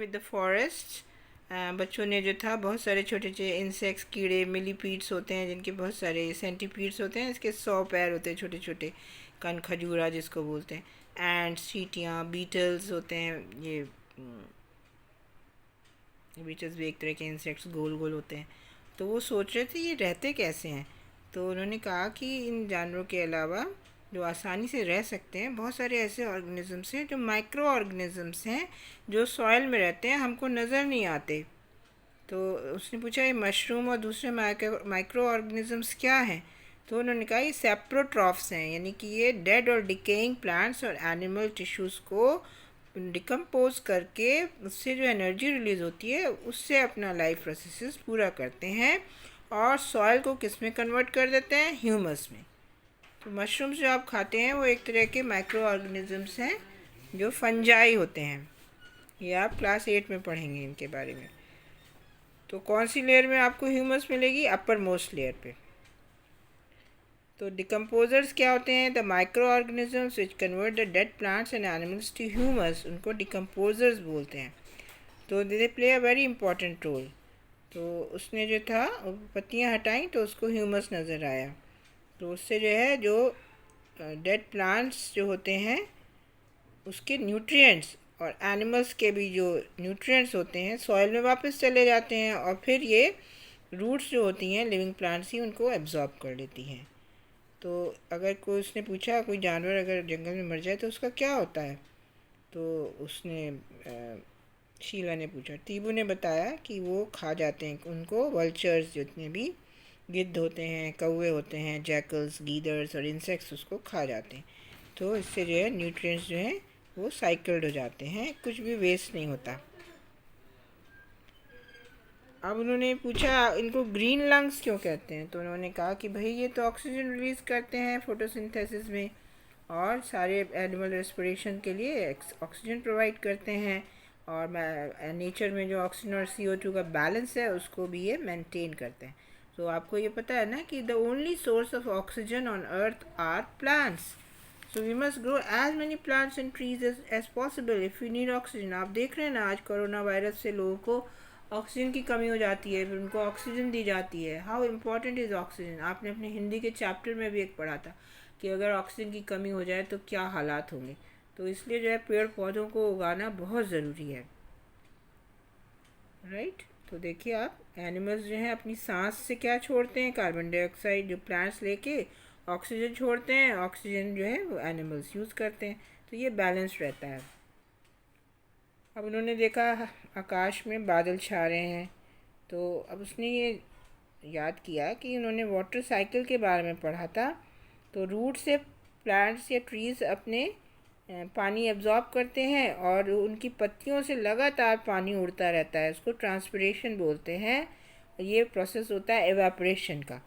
With the forest. बच्चों ने जो था बहुत सारे छोटे छोटे इंसेक्ट्स, कीड़े, मिलीपीड्स होते हैं जिनके बहुत सारे, सेंटीपीड्स होते हैं, इसके 100 पैर होते हैं, छोटे छोटे कन खजूरा जिसको बोलते हैं। एंड्स, चींटियाँ, बीटल्स होते हैं। ये बीटल्स भी एक तरह के इंसेक्ट्स, गोल गोल होते हैं। तो वो सोच रहे थे ये रहते कैसे हैं। तो उन्होंने कहा कि इन जानवरों के अलावा जो आसानी से रह सकते हैं, बहुत सारे ऐसे ऑर्गेनिजम्स हैं जो माइक्रो ऑर्गेनिजम्स हैं, जो सॉइल में रहते हैं, हमको नज़र नहीं आते। तो उसने पूछा ये मशरूम और दूसरे माइक्रो ऑर्गेनिजम्स क्या हैं। तो उन्होंने कहा ये सेप्रोट्रॉफ्स हैं, यानी कि ये डेड और डिकेइंग प्लांट्स और एनिमल टिश्यूज़ को डिकम्पोज करके उससे जो एनर्जी रिलीज़ होती है उससे अपना लाइफ प्रोसेसेस पूरा करते हैं और सॉइल को किस में कन्वर्ट कर देते हैं, ह्यूमस में। तो मशरूम्स जो आप खाते हैं वो एक तरह के माइक्रो ऑर्गेनिजम्स हैं जो फंजाई होते हैं। ये आप क्लास 8 में पढ़ेंगे इनके बारे में। तो कौन सी लेयर में आपको ह्यूमस मिलेगी, अपर मोस्ट लेयर पे। तो डिकम्पोजर्स क्या होते हैं, the micro organisms which convert the dead plants and animals to humus, उनको डिकम्पोजर्स बोलते हैं। तो they play a very important role. तो उसने जो था पत्तियां हटाई तो उसको ह्यूमस नज़र आया। तो उससे जो है जो डेड प्लांट्स जो होते हैं उसके न्यूट्रिएंट्स और एनिमल्स के भी जो न्यूट्रिएंट्स होते हैं सॉइल में वापस चले जाते हैं और फिर ये रूट्स जो होती हैं लिविंग प्लांट्स ही उनको एब्जॉर्ब कर लेती हैं। तो अगर कोई, उसने पूछा कोई जानवर अगर जंगल में मर जाए तो उसका क्या होता है। तो उसने शीला ने पूछा, तीबू ने बताया कि वो खा जाते हैं उनको, वल्चर्स जितने भी गिद्ध होते हैं, कौवे होते हैं, जैकल्स, गीदर्स और इंसेक्ट्स उसको खा जाते हैं। तो इससे जो है न्यूट्रिएंट्स जो हैं वो साइकिल्ड हो जाते हैं, कुछ भी वेस्ट नहीं होता। अब उन्होंने पूछा इनको ग्रीन लंग्स क्यों कहते हैं। तो उन्होंने कहा कि भाई ये तो ऑक्सीजन रिलीज़ करते हैं फोटोसिंथेसिस में और सारे एनिमल रेस्पिरेशन के लिए ऑक्सीजन प्रोवाइड करते हैं और नेचर में जो ऑक्सीजन और CO2 का बैलेंस है उसको भी ये मेंटेन करते हैं। तो आपको ये पता है ना कि the only source of oxygen on earth are plants, so we must grow as many plants and trees as possible if we need oxygen. आप देख रहे हैं ना आज कोरोना वायरस से लोगों को ऑक्सीजन की कमी हो जाती है, फिर उनको ऑक्सीजन दी जाती है। How important is oxygen. आपने अपने हिंदी के चैप्टर में भी एक पढ़ा था कि अगर ऑक्सीजन की कमी हो जाए तो क्या हालात होंगे। तो इसलिए जो है पेड़ पौधों को उगाना बहुत ज़रूरी है, राइट। तो देखिए आप, एनिमल्स जो हैं अपनी सांस से क्या छोड़ते हैं, कार्बन डाइऑक्साइड, जो प्लांट्स लेके ऑक्सीजन छोड़ते हैं, ऑक्सीजन जो है वो एनिमल्स यूज़ करते हैं। तो ये बैलेंस रहता है। अब उन्होंने देखा आकाश में बादल छा रहे हैं, तो अब उसने ये याद किया कि उन्होंने वाटर साइकिल के बारे में पढ़ा था। तो रूट से प्लांट्स या ट्रीज़ अपने पानी एब्जॉर्ब करते हैं और उनकी पत्तियों से लगातार पानी उड़ता रहता है, उसको ट्रांसपिरेशन बोलते हैं। ये प्रोसेस होता है एवापोरेशन का,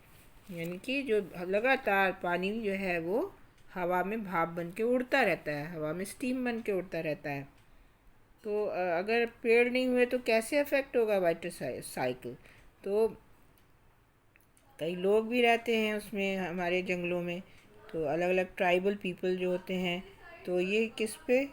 यानी कि जो लगातार पानी जो है वो हवा में भाप बन के उड़ता रहता है, हवा में स्टीम बन के उड़ता रहता है। तो अगर पेड़ नहीं हुए तो कैसे अफेक्ट होगा वाटर साइकिल। तो कई लोग भी रहते हैं उसमें, हमारे जंगलों में। तो अलग अलग ट्राइबल पीपल जो होते हैं, तो ये किस पे,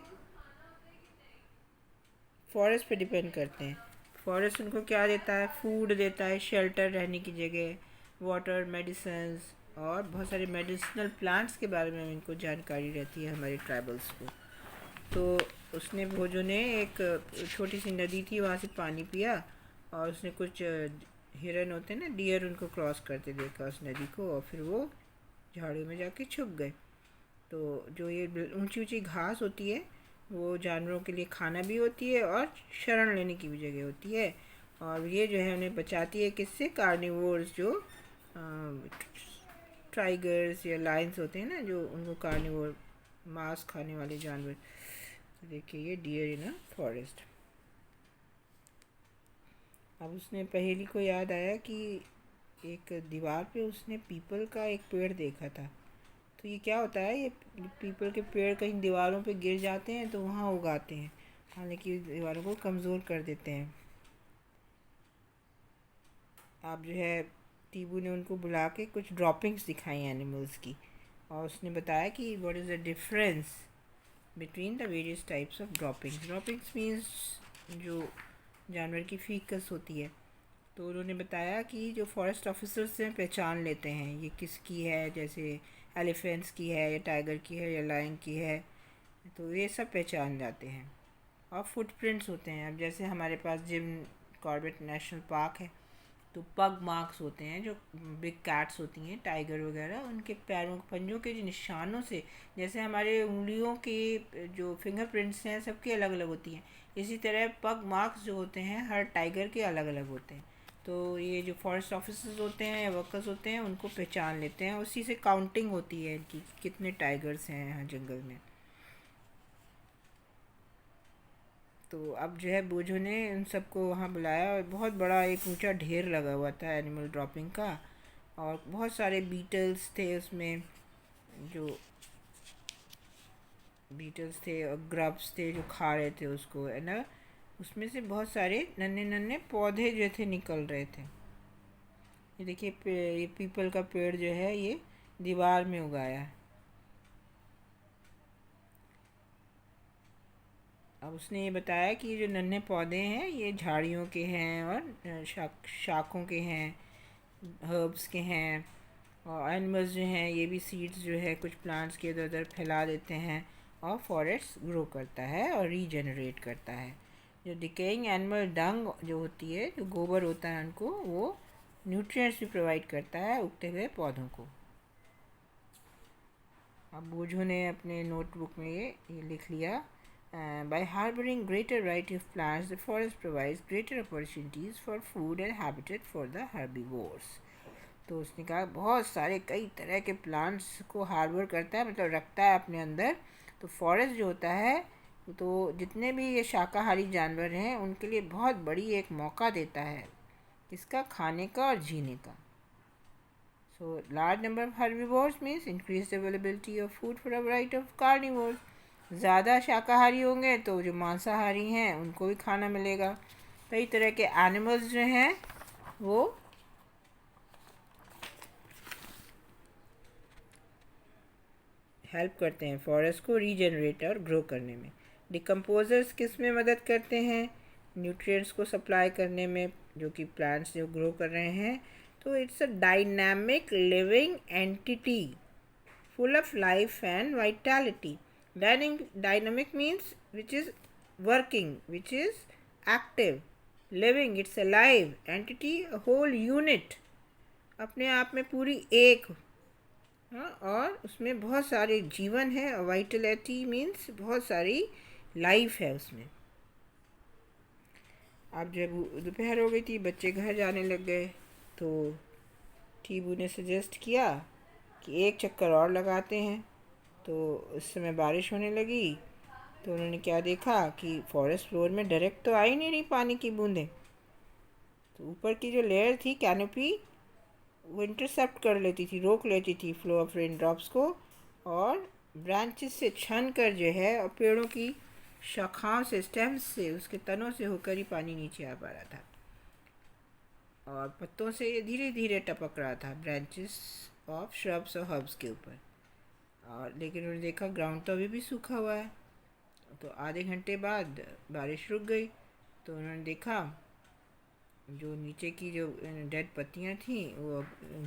फॉरेस्ट पे डिपेंड करते हैं। फॉरेस्ट उनको क्या देता है, फूड देता है, शेल्टर, रहने की जगह, वाटर, मेडिसिन्स और बहुत सारे मेडिसिनल प्लांट्स के बारे में इनको जानकारी रहती है हमारे ट्राइबल्स को। तो उसने, भोजो ने एक छोटी सी नदी थी वहाँ से पानी पिया और उसने कुछ हिरन होते हैं ना, डियर, उनको क्रॉस करते देखा उस नदी को और फिर वो झाड़ियों में जाके छुप गए। तो जो ये ऊंची ऊंची घास होती है वो जानवरों के लिए खाना भी होती है और शरण लेने की भी जगह होती है, और ये जो है उन्हें बचाती है किससे, कार्निवोर्स, जो टाइगर्स या लायंस होते हैं ना, जो उनको कार्निवोर, मांस खाने वाले जानवर। देखिए ये डियर इन अ फॉरेस्ट। अब उसने पहेली को याद आया कि एक दीवार पे उसने पीपल का एक पेड़ देखा था। तो ये क्या होता है, ये पीपल के पेड़ कहीं दीवारों पे गिर जाते हैं तो वहाँ उगाते हैं, हालांकि दीवारों को कमज़ोर कर देते हैं। आप जो है, टीबू ने उनको बुला के कुछ ड्रॉपिंग्स दिखाई एनिमल्स की और उसने बताया कि what is the difference between the various types of droppings. Droppings means जो जानवर की फीकस होती है। तो उन्होंने बताया कि जो फॉरेस्ट ऑफिसर्स हैं पहचान लेते हैं ये किसकी है, जैसे एलिफेंट्स की है या टाइगर की है या लायन की है, तो ये सब पहचान जाते हैं। और फुटप्रिंट्स होते हैं, अब जैसे हमारे पास जिम कॉर्बेट नेशनल पार्क है तो पग मार्क्स होते हैं, जो बिग कैट्स होती हैं टाइगर वगैरह, उनके पैरों पंजों के जो निशानों से, जैसे हमारे उंगलियों के जो फिंगरप्रिंट्स हैं सबकी अलग अलग होती हैं, इसी तरह पग मार्क्स जो होते हैं हर टाइगर के अलग अलग होते हैं। तो ये जो फॉरेस्ट ऑफिसर्स होते हैं या वर्कर्स होते हैं उनको पहचान लेते हैं, उसी से काउंटिंग होती है कि कितने टाइगर्स हैं यहाँ जंगल में। तो अब जो है बोझों ने उन सबको वहाँ बुलाया और बहुत बड़ा एक ऊंचा ढेर लगा हुआ था एनिमल ड्रॉपिंग का, और बहुत सारे बीटल्स थे उसमें, जो बीटल्स थे और ग्रब्स थे जो खा रहे थे उसको, है ना। उसमें से बहुत सारे नन्हे नन्हे पौधे जो थे निकल रहे थे। ये देखिए ये पीपल का पेड़ जो है ये दीवार में उगाया है। अब उसने ये बताया कि ये जो नन्हे पौधे हैं ये झाड़ियों के हैं और शाखों के हैं, हर्ब्स के हैं। और एनिमल्स जो हैं ये भी सीड्स जो है कुछ प्लांट्स के इधर उधर फैला देते हैं, और फॉरेस्ट ग्रो करता है और रीजनरेट करता है। जो डिकेइंग एनिमल डंग जो होती है, जो गोबर होता है उनको, वो न्यूट्रिएंट्स भी प्रोवाइड करता है उगते हुए पौधों को। अब बूझो ने अपने नोटबुक में ये लिख लिया, by harboring greater variety of plants, the forest provides greater opportunities for food and habitat for the herbivores. तो उसने कहा बहुत सारे कई तरह के प्लांट्स को हार्बर करता है, मतलब रखता है अपने अंदर। तो फॉरेस्ट जो होता है तो जितने भी ये शाकाहारी जानवर हैं उनके लिए बहुत बड़ी एक मौका देता है, इसका खाने का और जीने का। So large number of herbivores means increased availability of food for a variety of carnivores. ज़्यादा शाकाहारी होंगे तो जो मांसाहारी हैं उनको भी खाना मिलेगा। कई तरह के एनिमल्स जो हैं वो हेल्प करते हैं फॉरेस्ट को रीजनरेट और ग्रो करने में। डिकम्पोजर्स किस में मदद करते हैं? न्यूट्रिएंट्स को सप्लाई करने में, जो कि प्लांट्स जो ग्रो कर रहे हैं। तो it's a dynamic living entity full of life and vitality. Dynamic means which is working, which is active, living, it's alive, entity, a whole unit, अपने आप में पूरी एक, हाँ, और उसमें बहुत सारे जीवन है। वाइटलिटी मीन्स बहुत सारी लाइफ है उसमें। अब जब दोपहर हो गई थी, बच्चे घर जाने लग गए, तो टीबू ने सजेस्ट किया कि एक चक्कर और लगाते हैं। तो उस समय बारिश होने लगी, तो उन्होंने क्या देखा कि फॉरेस्ट फ्लोर में डायरेक्ट तो आ ही नहीं रही पानी की बूंदें, तो ऊपर की जो लेयर थी कैनोपी, वो इंटरसेप्ट कर लेती थी, रोक लेती थी फ्लो ऑफ रेन ड्रॉप्स को, और ब्रांचेस से छन कर जो है और पेड़ों की शाखाओं से, स्टेम्स से, उसके तनों से होकर ही पानी नीचे आ पा रहा था, और पत्तों से ये धीरे धीरे टपक रहा था ब्रांचेस ऑफ श्रब्स और हर्ब्स के ऊपर। और लेकिन उन्होंने देखा ग्राउंड तो अभी भी सूखा हुआ है। तो आधे घंटे बाद बारिश रुक गई, तो उन्होंने देखा जो नीचे की जो डेड पत्तियां थी वो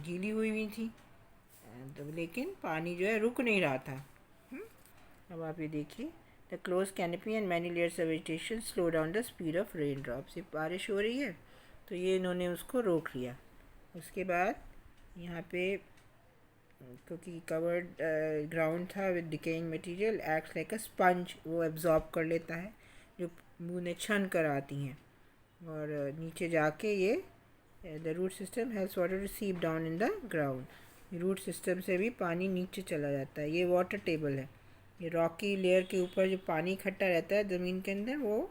गीली हुई थी, तो लेकिन पानी जो है रुक नहीं रहा था। अब आप ये देखिए, the close canopy and many layers of vegetation slow down the speed of rain drops. ये बारिश हो रही है तो ये इन्होंने उसको रोक लिया। उसके बाद यहाँ पे क्योंकि कवर्ड ग्राउंड था with decaying material, acts like a sponge, वो एब्जॉर्ब कर लेता है जो बूंदें छन कर आती हैं, और नीचे जाके ये the root system helps water to seep down in the ground. Root system से भी पानी नीचे चला जाता है। ये वाटर टेबल है, ये रॉकी लेयर के ऊपर जो पानी इकट्ठा रहता है ज़मीन के अंदर, वो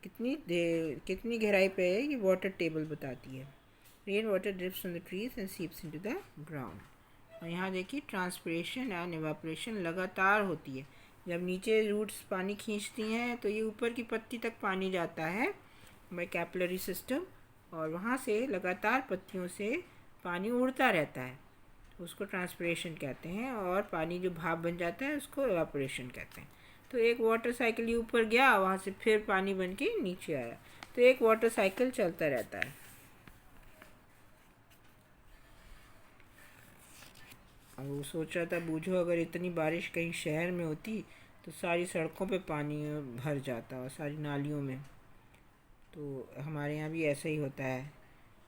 कितनी गहराई पे है ये वाटर टेबल बताती है। Rain water drips from the trees and seeps into the ground. और यहाँ देखिए ट्रांसपिरेशन एंड इवापोरेशन लगातार होती है। जब नीचे रूट्स पानी खींचती हैं तो ये ऊपर की पत्ती तक पानी जाता है बाय कैपिलरी सिस्टम, और वहाँ से लगातार पत्तियों से पानी उड़ता रहता है, उसको ट्रांसपिरेशन कहते हैं। और पानी जो भाप बन जाता है उसको इवापोरेशन कहते हैं। तो एक वाटर साइकिल ये ऊपर गया, वहाँ से फिर पानी बन के नीचे आया। तो एक वाटर साइकिल चलता रहता है। अब वो सोच रहा था, बूझो अगर इतनी बारिश कहीं शहर में होती तो सारी सड़कों पे पानी भर जाता और सारी नालियों में। तो हमारे यहाँ भी ऐसा ही होता है।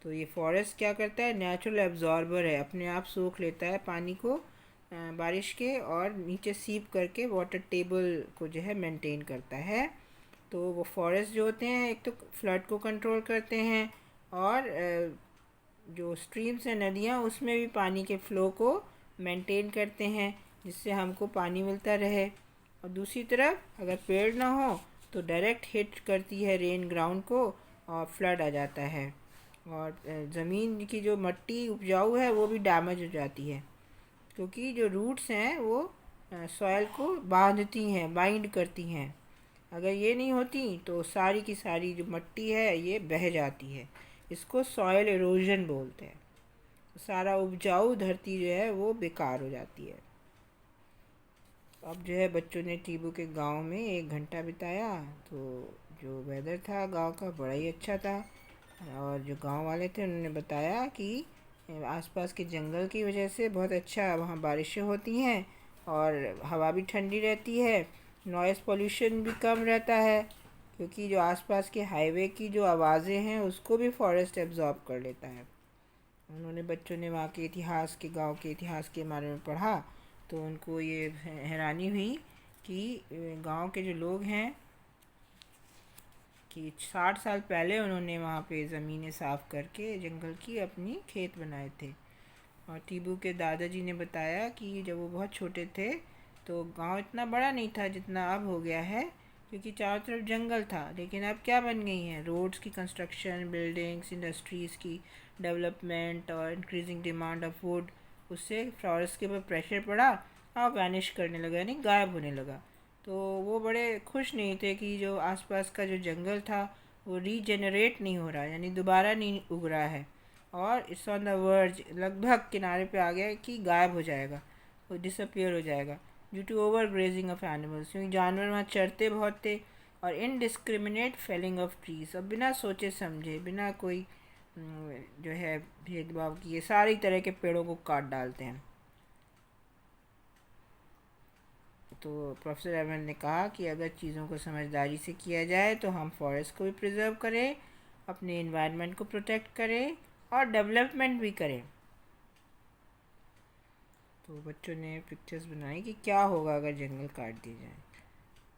तो ये फॉरेस्ट क्या करता है, नेचुरल एब्जॉर्बर है, अपने आप सोख लेता है पानी को बारिश के, और नीचे सीप करके वाटर टेबल को जो है मेंटेन करता है। तो वो फॉरेस्ट जो होते हैं, एक तो फ्लड को कंट्रोल करते हैं, और जो स्ट्रीम्स हैं, नदियाँ, उसमें भी पानी के फ़्लो को मेंटेन करते हैं, जिससे हमको पानी मिलता रहे। और दूसरी तरफ अगर पेड़ ना हो तो डायरेक्ट हिट करती है रेन ग्राउंड को और फ्लड आ जाता है, और ज़मीन की जो मिट्टी उपजाऊ है वो भी डैमेज हो जाती है, क्योंकि जो रूट्स हैं वो सॉइल को बांधती हैं, बाइंड करती हैं। अगर ये नहीं होती तो सारी की सारी जो मिट्टी है ये बह जाती है। इसको सॉइल एरोजन बोलते हैं। सारा उपजाऊ धरती जो है वो बेकार हो जाती है। अब जो है बच्चों ने टीबू के गांव में 1 घंटा बिताया। तो जो वेदर था गांव का बड़ा ही अच्छा था, और जो गांव वाले थे उन्होंने बताया कि आसपास के जंगल की वजह से बहुत अच्छा वहाँ बारिशें होती हैं, और हवा भी ठंडी रहती है, नॉइज़ पोल्यूशन भी कम रहता है, क्योंकि जो आसपास के हाईवे की जो आवाज़ें हैं उसको भी फॉरेस्ट एब्जॉर्ब कर लेता है। उन्होंने बच्चों ने वहाँ के इतिहास के, गांव के इतिहास के बारे में पढ़ा, तो उनको ये हैरानी हुई कि गांव के जो लोग हैं कि 60 साल पहले उन्होंने वहाँ पे ज़मीनें साफ़ करके जंगल की अपनी खेत बनाए थे। और टीबू के दादाजी ने बताया कि जब वो बहुत छोटे थे तो गांव इतना बड़ा नहीं था जितना अब हो गया है, क्योंकि चारों तरफ जंगल था। लेकिन अब क्या बन गई हैं, रोड्स की कंस्ट्रक्शन, बिल्डिंग्स, इंडस्ट्रीज़ की डेवलपमेंट और इंक्रीजिंग डिमांड ऑफ वुड, उससे फॉरेस्ट के ऊपर प्रेशर पड़ा और वैनिश करने लगा, यानी गायब होने लगा। तो वो बड़े खुश नहीं थे कि जो आसपास का जो जंगल था वो रीजेनरेट नहीं हो रहा, यानी दोबारा नहीं उग रहा है, और इट्स ऑन द वर्ज, लगभग किनारे पे आ गया कि गायब हो जाएगा, वो डिसअपियर हो जाएगा due to overgrazing of animals, क्योंकि जानवर वहाँ चरते बहुत थे, और इनडिस्क्रिमिनेट फेलिंग ऑफ ट्रीज, और बिना सोचे समझे, बिना कोई जो है भेदभाव किए सारी तरह के पेड़ों को काट डालते हैं। तो प्रोफेसर अहमद ने कहा कि अगर चीज़ों को समझदारी से किया जाए तो हम फॉरेस्ट को भी प्रिजर्व करें, अपने इन्वायरमेंट को प्रोटेक्ट करें, और डेवलपमेंट भी करें। तो बच्चों ने पिक्चर्स बनाई कि क्या होगा अगर जंगल काट दिए जाए।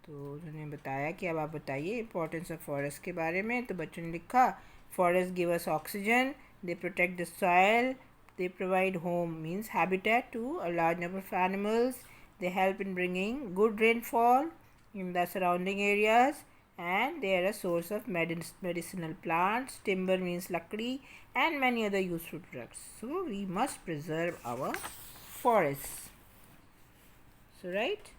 तो उन्होंने बताया कि अब आप बताइए इम्पोर्टेंस ऑफ फॉरेस्ट के बारे में। तो बच्चों ने लिखा, forest give us oxygen, they protect the soil, they provide home means habitat to a large number of animals, they help in bringing good rainfall in the surrounding areas, and they are a source of medicinal plants, timber means lakdi, and many other useful products. So we must preserve our forests. So right,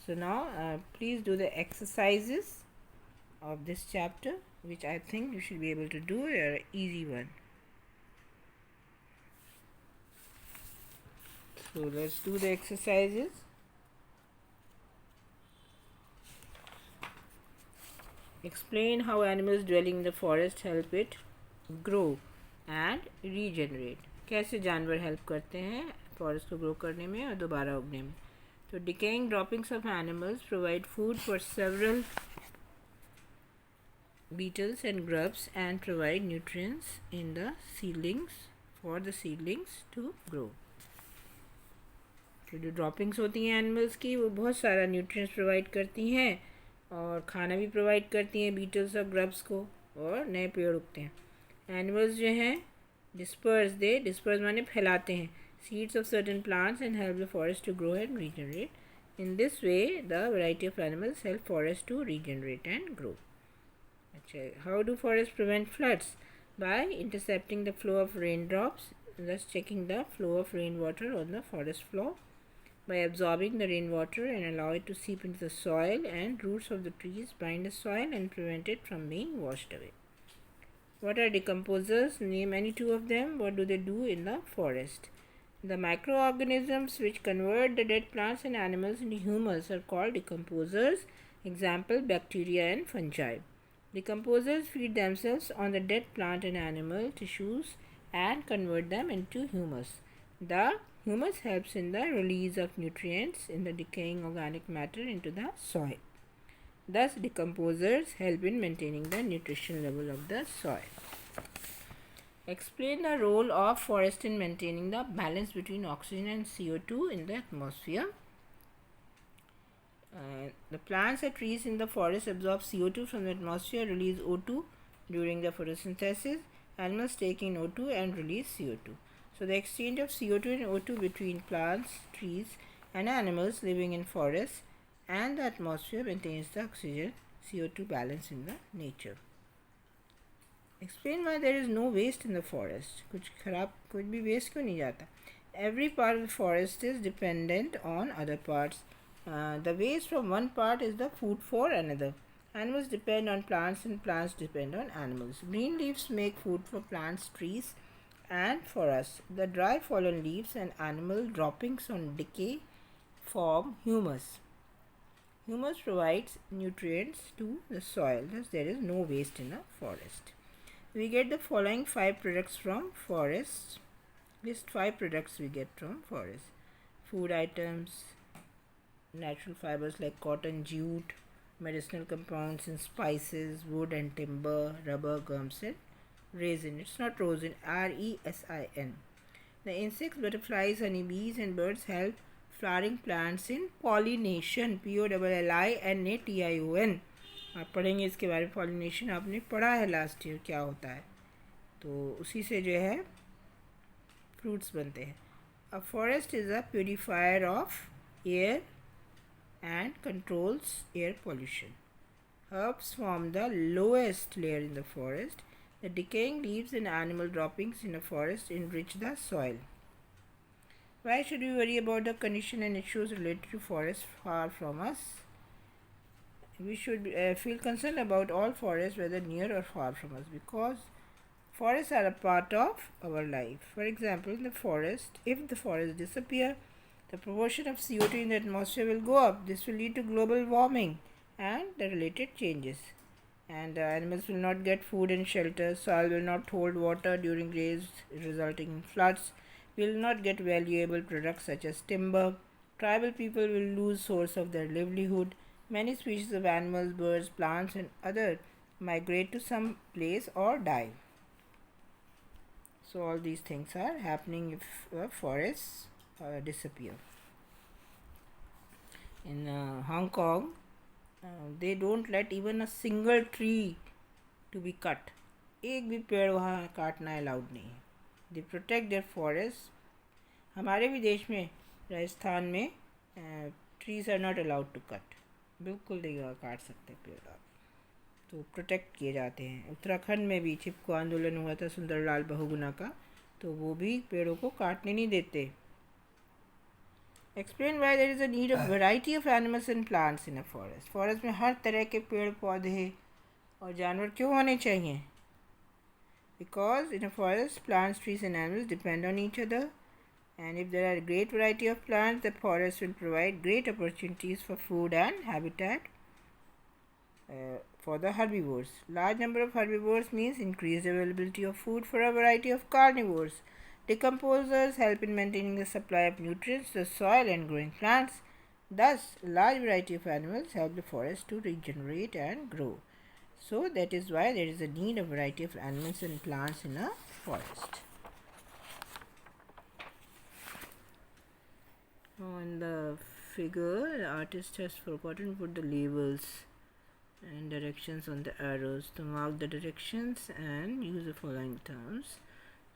so now please do the exercises of this chapter, which I think you should be able to do. They are an easy one. So let's do the exercises. Explain how animals dwelling in the forest help it grow and regenerate. कैसे जानवर help करते हैं forest को grow करने में और दोबारा उगने में। तो decaying droppings of animals provide food for several beetles and grubs and provide nutrients in the seedlings for the seedlings to grow. तो जो ड्रॉपिंग्स होती हैं एनिमल्स की वो बहुत सारा न्यूट्रिएंट्स प्रोवाइड करती हैं, और खाना भी प्रोवाइड करती हैं बीटल्स और ग्रब्स को, और नए पेड़ उगते हैं। एनिमल्स जो हैं डिस्पर्स माने फैलाते हैं seeds of certain plants and help the forest to grow and regenerate. In this way the variety of animals help forest to regenerate and grow. अच्छा, how do forest prevent floods? By intercepting the flow of rain drops, thus checking the flow of rainwater on the forest floor, by absorbing the rainwater and allow it to seep into the soil, and roots of the trees bind the soil and prevent it from being washed away. What are decomposers? Name any two of them. What do they do in the forest? The microorganisms which convert the dead plants and animals into humus are called decomposers. Example, bacteria and fungi. Decomposers feed themselves on the dead plant and animal tissues and convert them into humus. The humus helps in the release of nutrients in the decaying organic matter into the soil. Thus, decomposers help in maintaining the nutrition level of the soil. Explain the role of forest in maintaining the balance between oxygen and CO2 in the atmosphere. The plants and trees in the forest absorb CO2 from the atmosphere, release O2 during the photosynthesis. Animals take in O2 and release CO2. So the exchange of CO2 and O2 between plants, trees and animals living in forests and the atmosphere maintains the oxygen CO2 balance in the nature. Explain why there is no waste in the forest. कुछ भी waste क्यों नहीं जाता? Every part of the forest is dependent on other parts. The waste from one part is the food for another. Animals depend on plants and plants depend on animals. Green leaves make food for plants, trees and for us. The dry fallen leaves and animal droppings on decay form humus. Humus provides nutrients to the soil, thus there is no waste in a forest. We get the following 5 products from forests. List 5 products we get from forests. Food items, natural fibers like cotton, jute, medicinal compounds and spices, wood and timber, rubber, gums and resin. It's not rosin, resin. The insects, butterflies, honeybees and birds help flowering plants in pollination. POLLINATION. आप पढ़ेंगे इसके बारे में. Pollination आपने पढ़ा है last year क्या होता है, तो उसी से जो है फ्रूट्स बनते हैं. A forest is a purifier of air and controls air pollution. Herbs form the lowest layer in the forest. The decaying leaves and animal droppings in a forest enrich the soil. Why should we worry about the condition and issues related to forests far from us? We should feel concerned about all forests, whether near or far from us, because forests are a part of our life. For example, in the forest, if the forest disappear, the proportion of CO2 in the atmosphere will go up. This will lead to global warming and the related changes. And the animals will not get food and shelter. Soil will not hold water during rains, resulting in floods. We will not get valuable products such as timber. Tribal people will lose source of their livelihood. Many species of animals, birds, plants, and other migrate to some place or die. So all these things are happening if forests disappear. In Hong Kong, they don't let even a single tree to be cut. एक भी पेड़ वहाँ काटना allowed नहीं है. They protect their forests. हमारे भी देश में राजस्थान में trees are not allowed to cut. बिल्कुल नहीं काट सकते पेड़ आप, तो प्रोटेक्ट किए जाते हैं. उत्तराखंड में भी चिपको आंदोलन हुआ था सुंदरलाल बहुगुणा का, तो वो भी पेड़ों को काटने नहीं देते. Explain why there is a need of variety of animals and plants in a forest. Forest में हर तरह के पेड़ पौधे और जानवर क्यों होने चाहिए? Because in a forest, plants, trees and animals depend on each other, and if there are a great variety of plants, the forest will provide great opportunities for food and habitat for the herbivores. Large number of herbivores means increased availability of food for a variety of carnivores. Decomposers help in maintaining the supply of nutrients to the soil and growing plants. Thus, a large variety of animals help the forest to regenerate and grow. So, that is why there is a need of variety of animals and plants in a forest. On the figure, the artist has forgotten to put the labels and directions on the arrows. To mark the directions and use the following terms.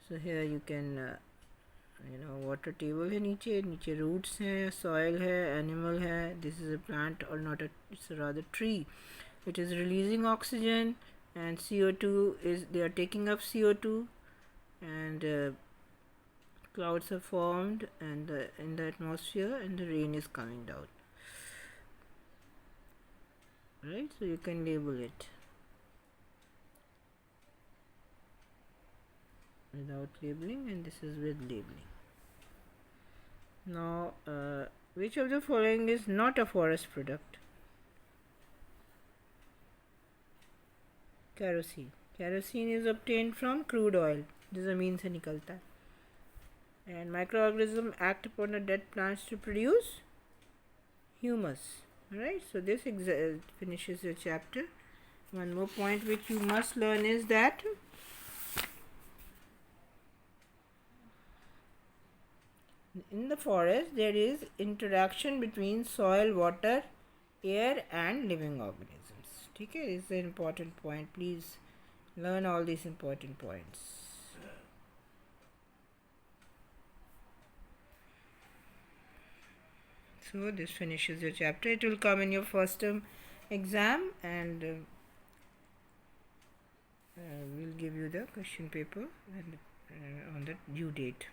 So here you can water table है, नीचे roots है, soil है, animal है. This is a plant or not it's a rather tree. It is releasing oxygen and CO2 is they are taking up CO2, and clouds are formed and in the atmosphere and the rain is coming down. Right, so you can label it without labeling, and this is with labeling. Now, which of the following is not a forest product? Kerosene. Kerosene is obtained from crude oil. जो ज़मीन से निकलता है. And microorganisms act upon the dead plants to produce humus. Alright, so this finishes your chapter. One more point which you must learn is that in the forest there is interaction between soil, water, air and living organisms. ठीक है, this is an important point. Please learn all these important points. So this finishes your chapter. It will come in your first term exam, and we'll give you the question paper and on the due date.